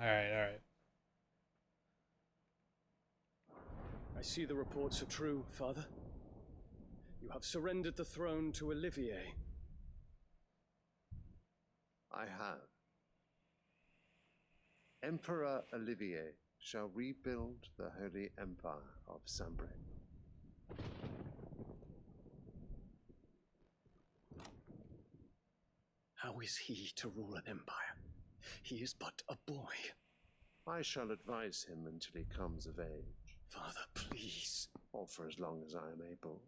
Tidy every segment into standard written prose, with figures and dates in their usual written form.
All right, all right. I see the reports are true, Father. You have surrendered the throne to Olivier. I have. Emperor Olivier shall rebuild the Holy Empire of Sambre. How is he to rule an empire? He is but a boy. I shall advise him until he comes of age, Father, please. or for as long as I am able.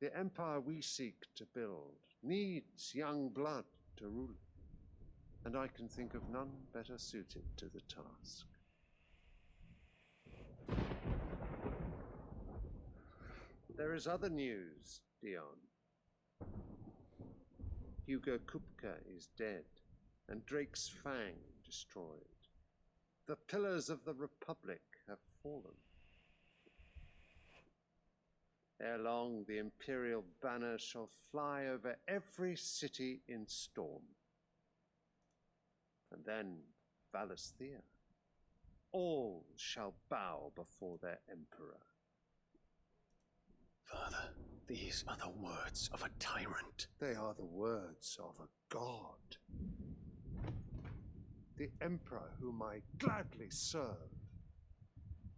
The empire we seek to build needs young blood to rule it, and I can think of none better suited to the task. There is other news, Dion. Hugo Kupka is dead, and Drake's Fang destroyed. The pillars of the Republic have fallen. Ere long, the Imperial banner shall fly over every city in Storm. And then Valisthea. All shall bow before their Emperor. Father, these are the words of a tyrant. They are the words of a god. The Emperor whom I gladly serve.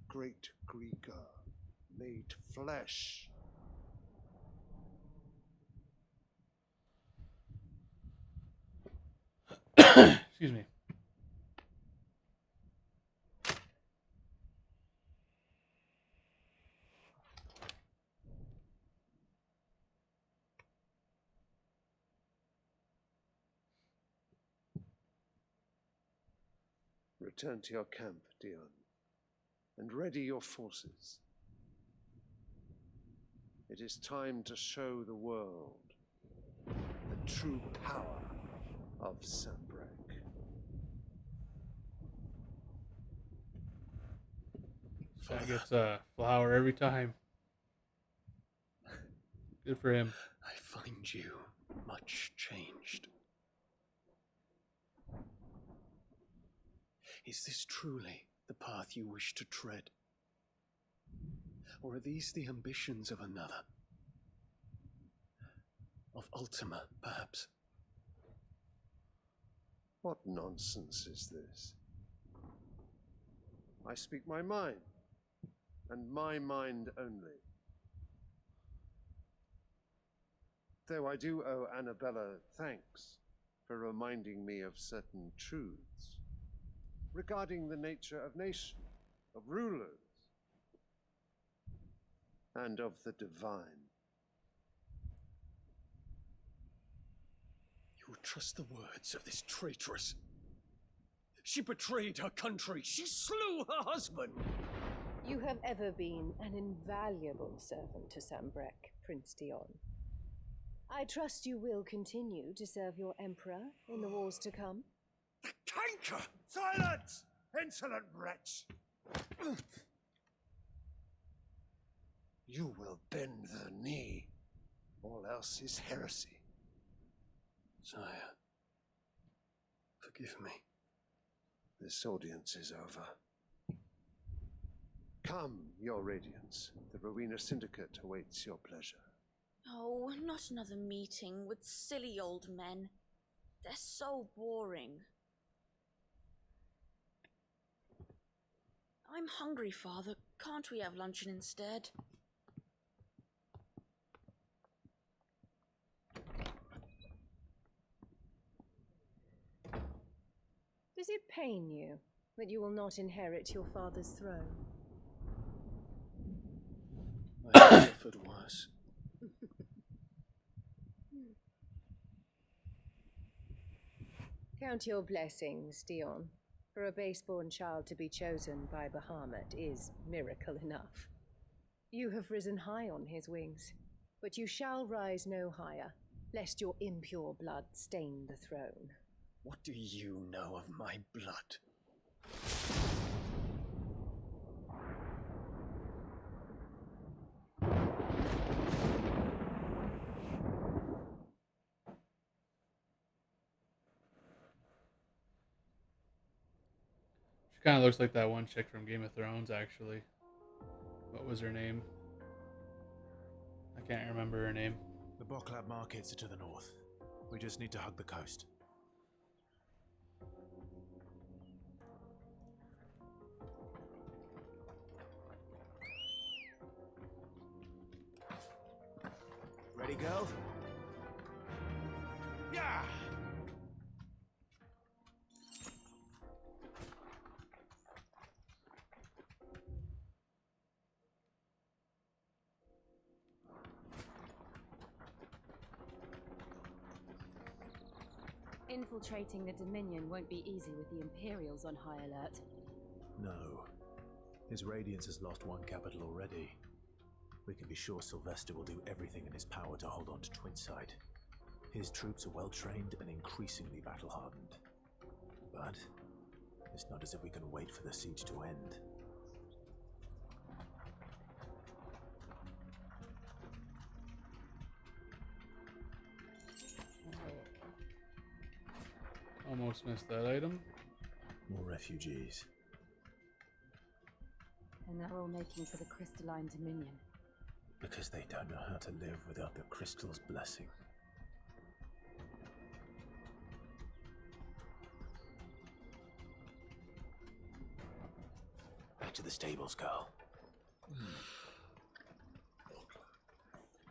Great Grieger, made flesh. Excuse me. Return to your camp, Dion, and ready your forces. It is time to show the world the true power of Sanbreque. Guy gets a flower every time. Good for him. I find you much changed. Is this truly the path you wish to tread? Or are these the ambitions of another? Of Ultima, perhaps? What nonsense is this? I speak my mind, and my mind only. Though I do owe Annabella thanks for reminding me of certain truths regarding the nature of nations, of rulers, and of the divine. You trust the words of this traitress? She betrayed her country. She slew her husband. You have ever been an invaluable servant to Sanbreque, Prince Dion. I trust you will continue to serve your emperor in the wars to come. The canker! Silence! Insolent wretch! You will bend the knee. All else is heresy. Sire, forgive me. This audience is over. Come, your radiance. The Rowena Syndicate awaits your pleasure. Oh, not another meeting with silly old men. They're so boring. I'm hungry, Father. Can't we have luncheon instead? Does it pain you that you will not inherit your father's throne? I have suffered worse. Count your blessings, Dion. For a base-born child to be chosen by Bahamut is miracle enough. You have risen high on his wings, but you shall rise no higher, lest your impure blood stain the throne. What do you know of my blood? Kind of looks like that one chick from Game of Thrones, actually. What was her name? I can't remember her name. The Boklab markets are to the north. We just need to hug the coast. Ready, girl? Yeah! Infiltrating the Dominion won't be easy with the Imperials on high alert. No. His Radiance has lost one capital already. We can be sure Sylvester will do everything in his power to hold on to Twinside. His troops are well trained and increasingly battle-hardened. But it's not as if we can wait for the siege to end. Almost missed that item. More refugees. And they're all making for the Crystalline Dominion. Because they don't know how to live without the Crystal's blessing. Back to the stables, girl.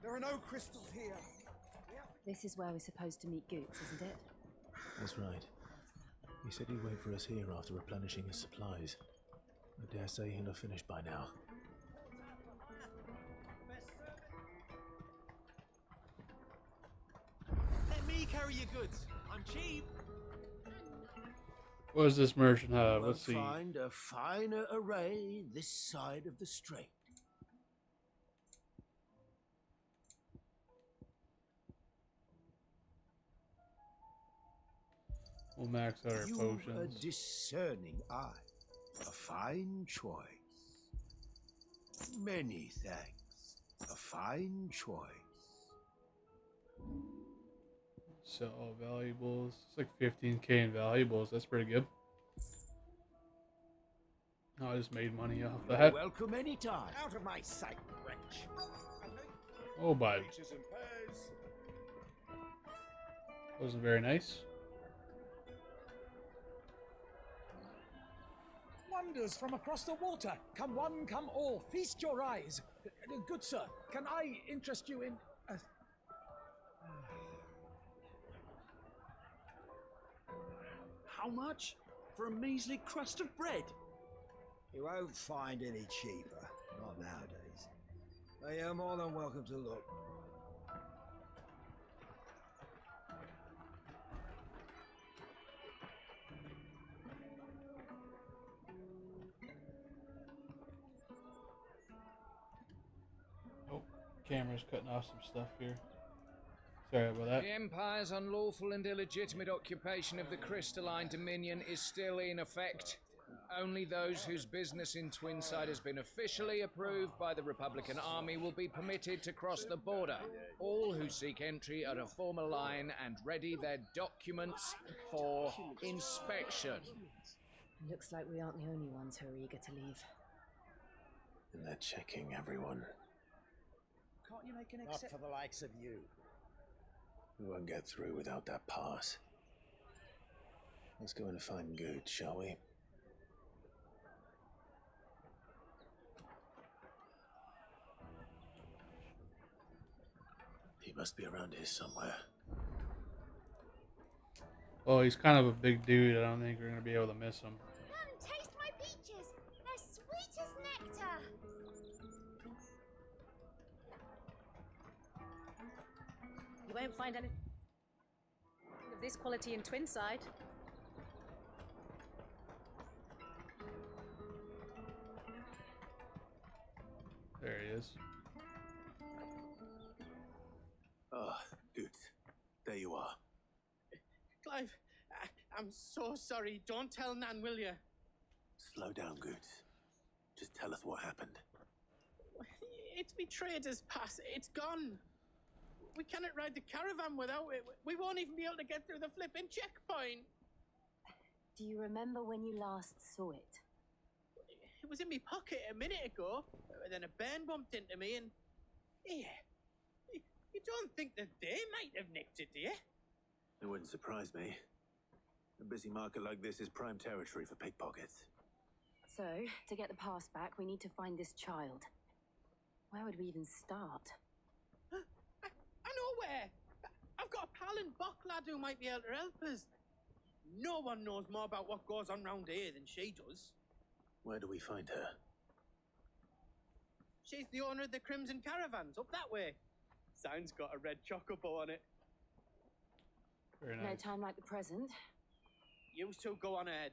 There are no crystals here. This is where we're supposed to meet Goots, isn't it? That's right. He said he'd wait for us here after replenishing his supplies. I dare say he'll have finished by now. Let me carry your goods. I'm cheap. What does this merchant have? Won't Let's see. find a finer array this side of the strait. We'll max out our You've potions. a discerning eye. A fine choice. Many thanks. A fine choice. Sell all valuables. It's like 15k in valuables. That's pretty good. Oh, I just made money off You're that. welcome anytime. Out of my sight, wretch. Oh, bud. Peaches and pears. Wasn't very nice. Wonders from across the water. Come one, come all. Feast your eyes. Good sir, can I interest you in... How much? For a measly crust of bread? You won't find any cheaper. Not nowadays. But you're more than welcome to look. Oh, camera's cutting off some stuff here. Sorry about that. The Empire's unlawful and illegitimate occupation of the Crystalline Dominion is still in effect. Only those whose business in Twinside has been officially approved by the Republican Army will be permitted to cross the border. All who seek entry are to form a line and ready their documents for inspection. Looks like we aren't the only ones who are eager to leave. And they're checking everyone. Can't you make an Not for the likes of you. We won't get through without that pass. Let's go in and find Good, shall we? He must be around here somewhere. Well, he's kind of a big dude. I don't think we're going to be able to miss him. Come, taste my peaches. They're sweet as nectar. You won't find anything of this quality in Twinside. There he is. Ah, Good. There you are. Clive, I'm so sorry. Don't tell Nan, will you? Slow down, Good. Just tell us what happened. It's me trader's pass. It's gone. We cannot ride the caravan without it. We won't even be able to get through the flipping checkpoint. Do you remember when you last saw it? It was in my pocket a minute ago, and then a bairn bumped into me and... Here. You don't think that they might have nicked it, do you? It wouldn't surprise me. A busy market like this is prime territory for pickpockets. So, to get the pass back, we need to find this child. Where would we even start? I know where! I've got a pal in Bocklad who might be able to help us. No one knows more about what goes on round here than she does. Where do we find her? She's the owner of the Crimson Caravans, up that way. Sign's got a red chocobo on it. Very No nice. time like the present. You two go on ahead.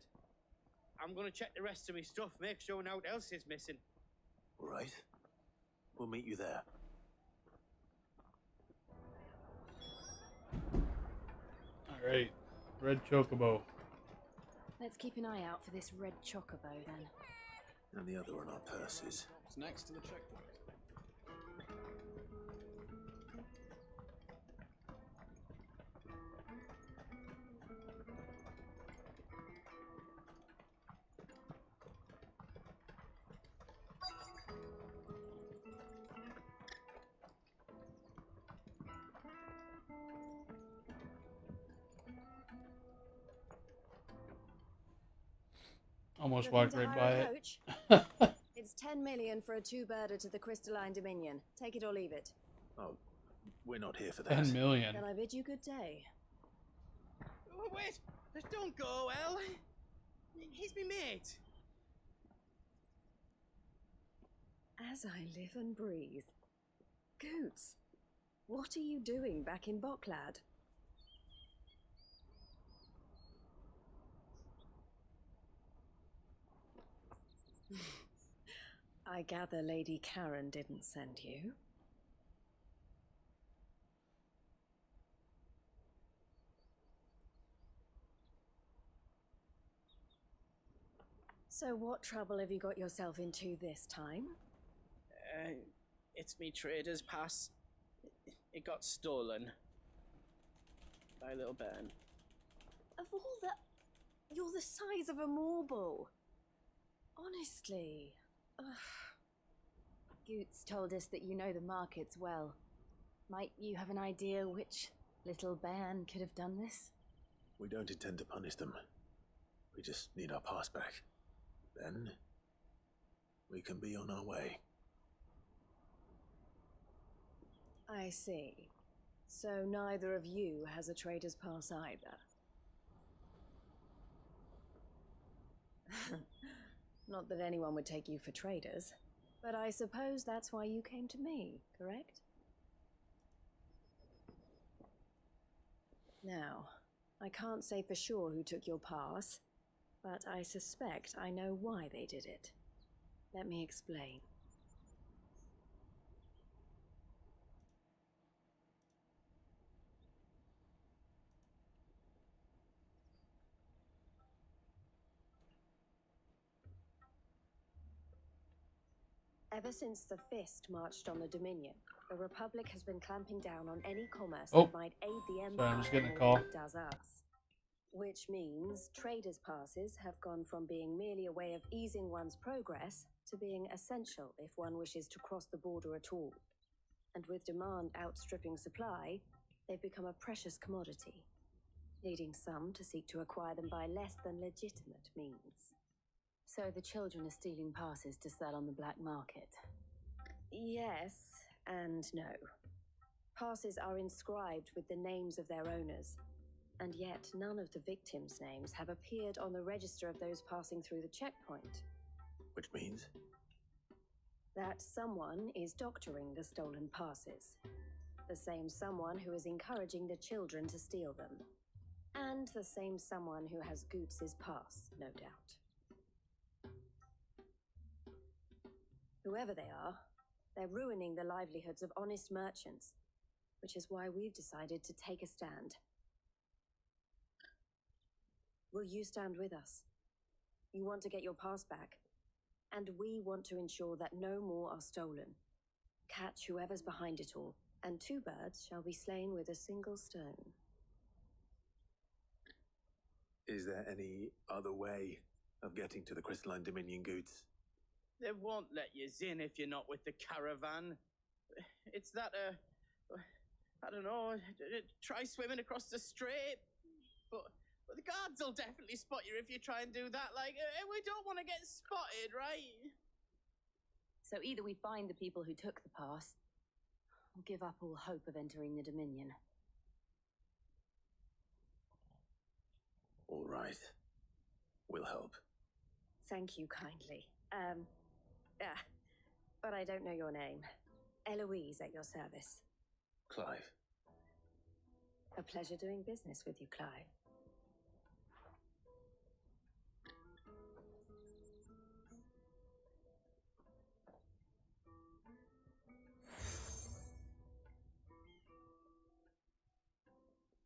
I'm gonna check the rest of my stuff, make sure nothing else is missing. All right. We'll meet you there. All right, red chocobo. Let's keep an eye out for this red chocobo then. And the other on our purses. It's next to the checkpoint. Almost Looking walked to right hire by a it. coach? It's 10 million for a two-birder to the Crystalline Dominion. Take it or leave it. Oh, we're not here for that. 10 million. Then I bid you good day. Oh, wait! Just don't go, El. He's me mate. As I live and breathe. Goots, what are you doing back in Bocklad? I gather Lady Karen didn't send you. So what trouble have you got yourself into this time? It's me trader's pass. It got stolen. By a little bairn. Of all the... You're the size of a marble. Honestly. Ugh. Goots told us that you know the markets well. Might you have an idea which little bairn could have done this? We don't intend to punish them. We just need our pass back. Then, we can be on our way. I see. So neither of you has a trader's pass either. Not that anyone would take you for traders, but I suppose that's why you came to me, correct? Now, I can't say for sure who took your pass, but I suspect I know why they did it. Let me explain. Ever since the Fist marched on the Dominion, the Republic has been clamping down on any commerce that might aid the Empire. Sorry, I'm just getting a more call. than it does us. Which means traders' passes have gone from being merely a way of easing one's progress to being essential if one wishes to cross the border at all. And with demand outstripping supply, they've become a precious commodity, leading some to seek to acquire them by less than legitimate means. So the children are stealing passes to sell on the black market? Yes and no. Passes are inscribed with the names of their owners, and yet none of the victims' names have appeared on the register of those passing through the checkpoint. Which means? That someone is doctoring the stolen passes. The same someone who is encouraging the children to steal them. And the same someone who has Goots' pass, no doubt. Whoever they are, they're ruining the livelihoods of honest merchants, which is why we've decided to take a stand. Will you stand with us? You want to get your pass back, and we want to ensure that no more are stolen. Catch whoever's behind it all, and two birds shall be slain with a single stone. Is there any other way of getting to the Crystalline Dominion, Goots? They won't let you in if you're not with the caravan. It's that, I don't know, try swimming across the strait. But the guards will definitely spot you if you try and do that. Like, we don't want to get spotted, right? So either we find the people who took the pass, or give up all hope of entering the Dominion. All right. We'll help. Thank you kindly. But I don't know your name. Eloise at your service. Clive. A pleasure doing business with you, Clive.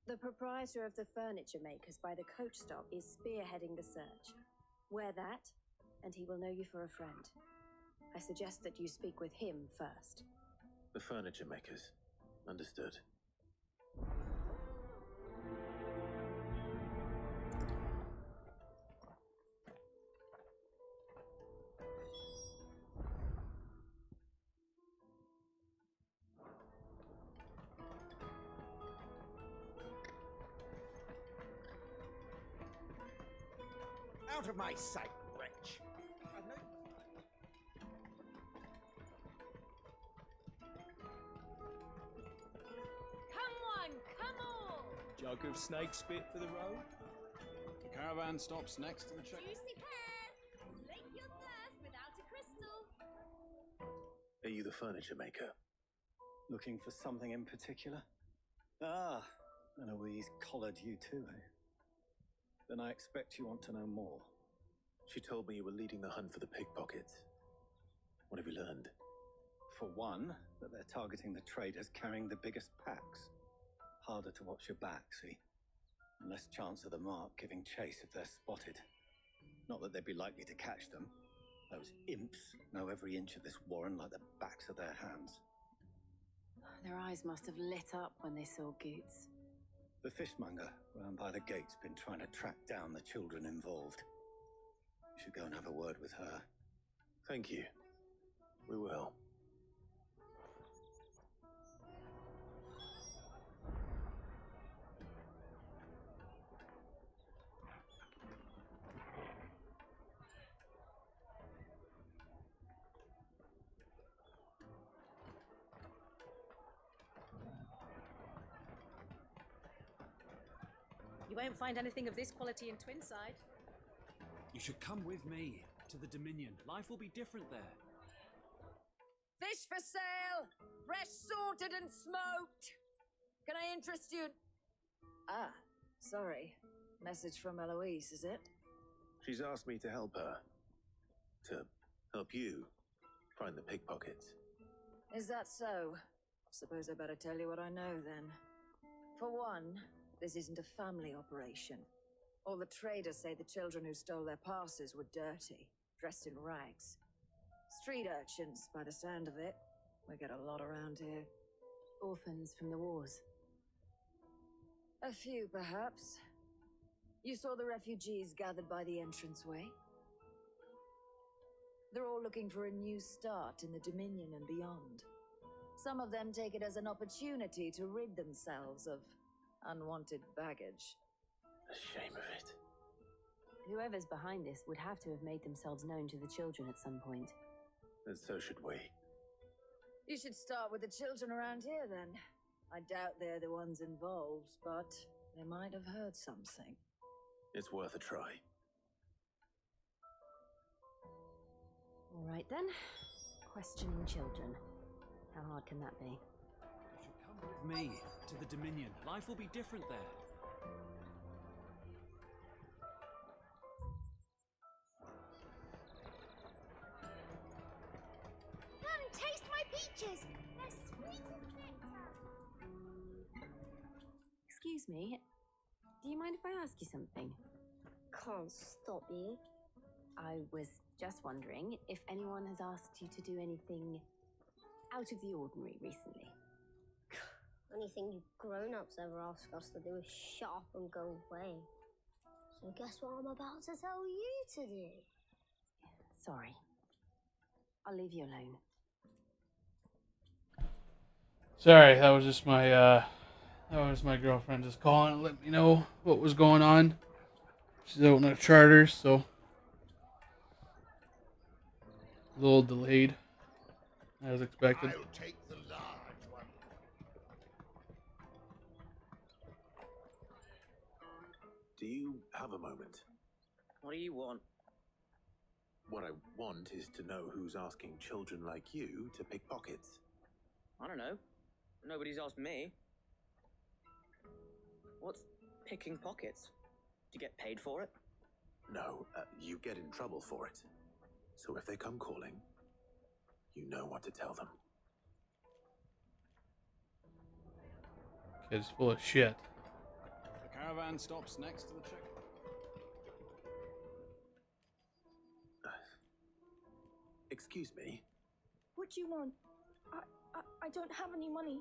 The proprietor of the furniture makers by the coach stop is spearheading the search. Wear that, and he will know you for a friend. I suggest that you speak with him first. The furniture makers. Understood. Out of my sight, wretch! Come on! Jug of snake spit for the road? The caravan stops next and check. Juicy pears! Slake your thirst without a crystal! Are you the furniture maker? Looking for something in particular? Ah, Eloise collared you too, eh? Then I expect you want to know more. She told me you were leading the hunt for the pickpockets. What have you learned? For one, that they're targeting the traders carrying the biggest packs. Harder to watch your back, see? And less chance of the mark giving chase if they're spotted. Not that they'd be likely to catch them. Those imps know every inch of this warren like the backs of their hands. Their eyes must have lit up when they saw Goots. The fishmonger round by the gate's been trying to track down the children involved. You should go and have a word with her. Thank you. We will. You won't find anything of this quality in Twinside. You should come with me to the Dominion. Life will be different there. Fish for sale! Fresh sorted and smoked! Can I interest you? Ah, sorry. Message from Eloise, is it? She's asked me to help her. To help you find the pickpockets. Is that so? Suppose I better tell you what I know then. For one, this isn't a family operation. All the traders say the children who stole their passes were dirty, dressed in rags. Street urchins, by the sound of it. We get a lot around here. Orphans from the wars. A few, perhaps. You saw the refugees gathered by the entranceway? They're all looking for a new start in the Dominion and beyond. Some of them take it as an opportunity to rid themselves of unwanted baggage. A shame of it. Whoever's behind this would have to have made themselves known to the children at some point. And so should we. You should start with the children around here, then. I doubt they're the ones involved, but they might have heard something. It's worth a try. All right, then. Questioning children. How hard can that be? You should come with me to the Dominion. Life will be different there. Come, taste my peaches! They're sweet as nectar! Excuse me, do you mind if I ask you something? Can't stop you. I was just wondering if anyone has asked you to do anything out of the ordinary recently. Anything you grown-ups ever ask us to do is shut up and go away. So guess what I'm about to tell you to do? Sorry. I'll leave you alone. Sorry, that was just my girlfriend just calling to let me know what was going on. She's out on a charter, so a little delayed, as expected. I'll take the large one. Do you have a moment? What do you want? What I want is to know who's asking children like you to pick pockets. I don't know. Nobody's asked me. What's picking pockets? Do you get paid for it? No, you get in trouble for it. So if they come calling, you know what to tell them. Kid's full of shit. The caravan stops next to the check. Excuse me? What do you want? I don't have any money.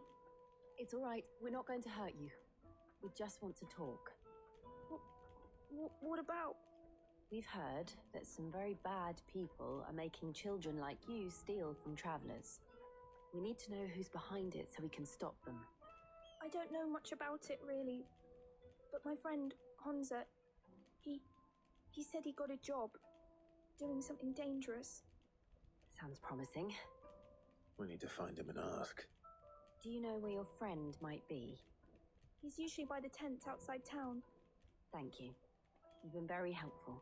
It's all right. We're not going to hurt you. We just want to talk. What about? We've heard that some very bad people are making children like you steal from travelers. We need to know who's behind it so we can stop them. I don't know much about it, really. But my friend, Honza, he said he got a job doing something dangerous. Sounds promising. We need to find him and ask. Do you know where your friend might be? He's usually by the tents outside town. Thank you. You've been very helpful.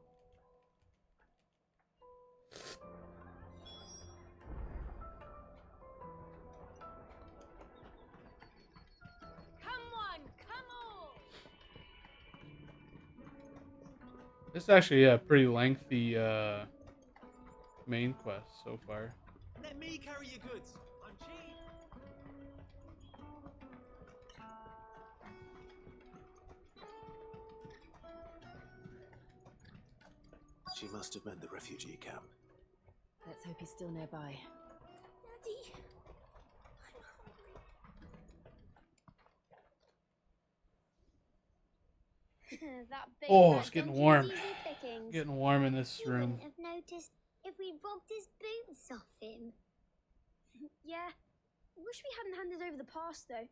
This is actually a pretty lengthy main quest so far. Let me carry your goods. I'm cheap. She must have meant the refugee camp. Let's hope he's still nearby. Daddy. That big Oh, fat it's getting donkey's warm. easy pickings. Getting warm in this You room. wouldn't have noticed if we robbed his boots off him. Yeah. Wish we hadn't handed over the pass, though.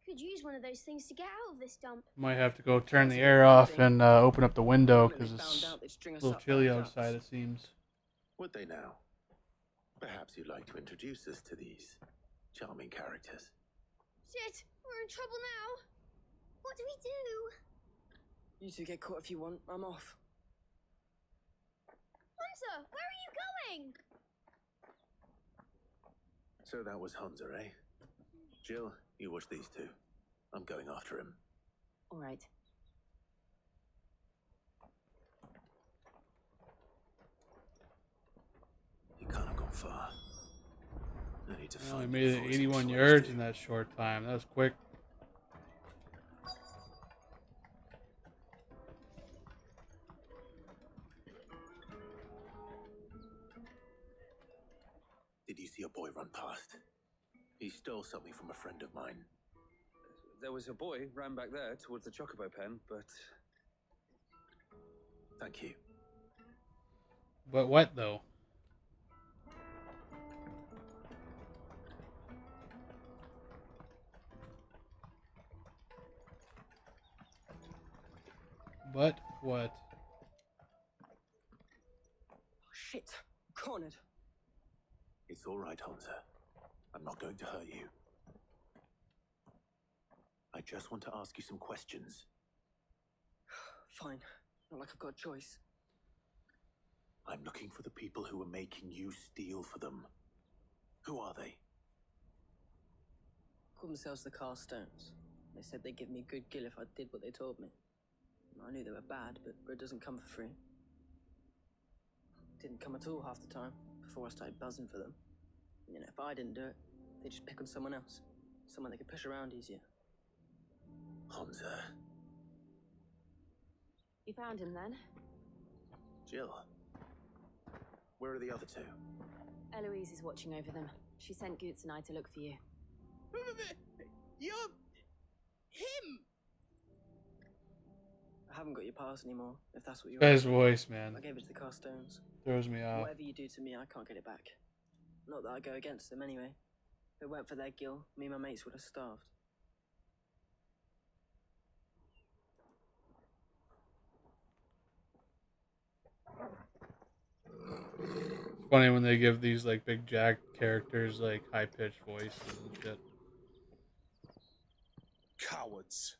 Could use one of those things to get out of this dump. Might have to go turn the air off and open up the window because it's a little chilly outside, it seems. Would they now? Perhaps you'd like to introduce us to these charming characters. Shit, we're in trouble now. What do we do? You two get caught if you want. I'm off. Hunter, where are you going? So that was Hunter, eh? Jill, you watch these two. I'm going after him. All right. He can't have gone far. I need to I only find made it before he's 81 close yards to. in that short time. That was quick. Did you see a boy run past? He stole something from a friend of mine. There was a boy ran back there towards the Chocobo pen, but... Thank you. But what, though? But what? Shit. Cornered. It's all right, Hunter. I'm not going to hurt you. I just want to ask you some questions. Fine. Not like I've got a choice. I'm looking for the people who are making you steal for them. Who are they? Call themselves the Carstones. They said they'd give me a good gill if I did what they told me. I knew they were bad, but bread doesn't come for free. Didn't come at all half the time, before I started buzzing for them. You know, if I didn't do it, they'd just pick on someone else. Someone they could push around easier. Hunter. You found him then? Jill. Where are the other two? Eloise is watching over them. She sent Goots and I to look for you. You're... him! I haven't got your pass anymore, if that's what you're Guy's after. voice, man. I gave it to the Carstones. Throws me off. Whatever you do to me, I can't get it back. Not that I go against them anyway. If it weren't for their guild, me and my mates would have starved. It's funny when they give these like big jack characters like high pitched voices and shit. Cowards!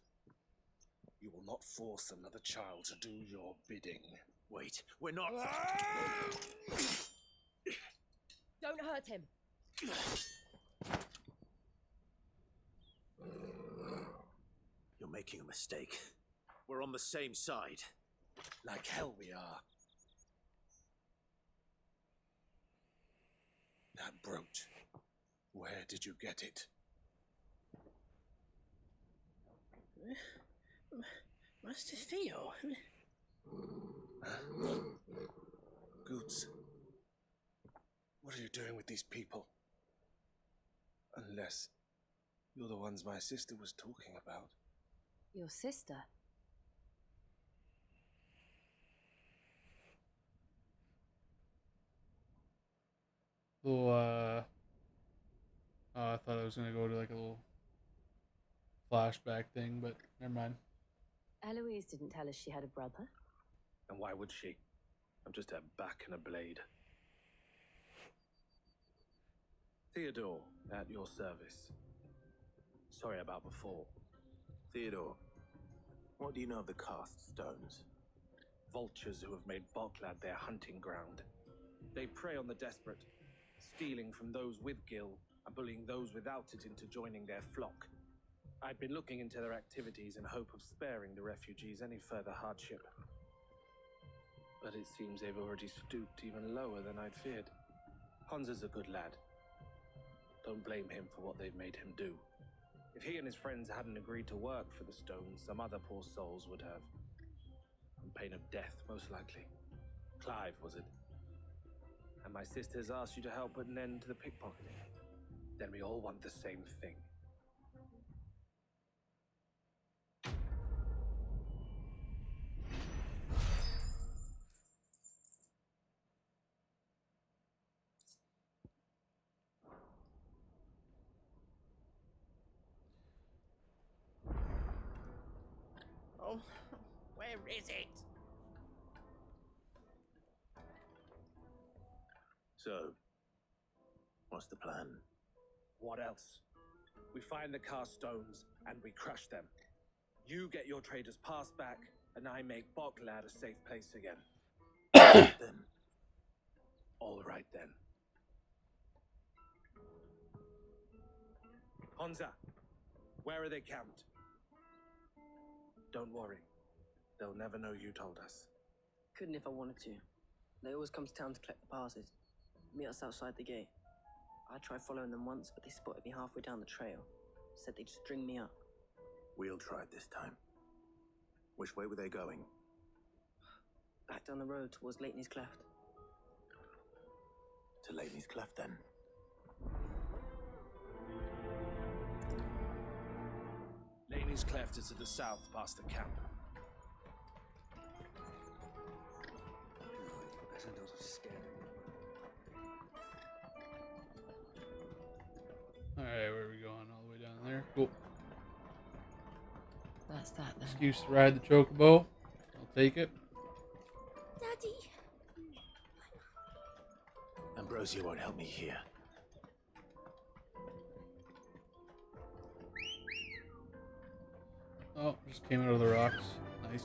You will not force another child to do your bidding. Wait, we're not. Don't hurt him. You're making a mistake. We're on the same side. Like hell we are. That brooch. Where did you get it? Master Theo. Goods. What are you doing with these people? Unless you're the ones my sister was talking about. Your sister? Little, oh, I thought I was gonna go to like a little flashback thing, but never mind. Eloise didn't tell us she had a brother. And why would she? I'm just a back and a blade. Theodore, at your service. Sorry about before. Theodore, what do you know of the cast stones? Vultures who have made Boklad their hunting ground. They prey on the desperate, stealing from those with Gil and bullying those without it into joining their flock. I'd been looking into their activities in hope of sparing the refugees any further hardship. But it seems they've already stooped even lower than I'd feared. Hansa's a good lad. Don't blame him for what they've made him do. If he and his friends hadn't agreed to work for the stones, some other poor souls would have. On pain of death, most likely. Clive, was it? And my sisters asked you to help put an end to the pickpocketing. Then we all want the same thing. Oh, where is it? So, what's the plan? What else? We find the cast stones and we crush them. You get your trader's pass back, and I make Boklad a safe place again. Then. All right then. Hansa, where are they camped? Don't worry. They'll never know you told us. Couldn't if I wanted to. They always come to town to collect the passes. Meet us outside the gate. I tried following them once, but they spotted me halfway down the trail. Said they'd string me up. We'll try it this time. Which way were they going? Back down the road towards Leighton's Cleft. To Leighton's Cleft, then. Leighton's Cleft is to the south, past the camp. Better not have scared him. Alright, where are we going? All the way down there? Cool. That's that then. Excuse to ride the chocobo. I'll take it. Daddy. Ambrosia won't help me here. Oh, just came out of the rocks. Nice.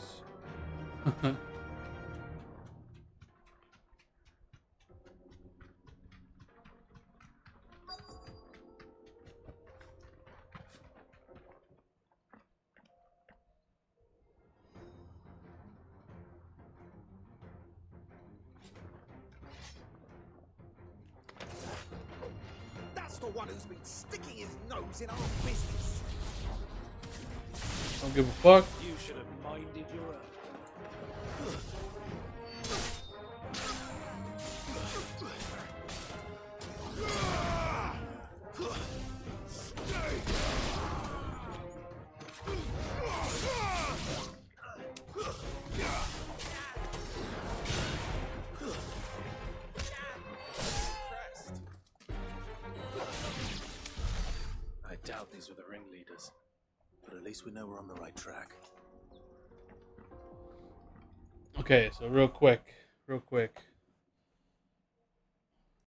That's the one who's been sticking his nose in our business. Don't give a fuck. You should have minded your own. doubt these were the ringleaders. But at least we know we're on the right track. Okay, so real quick.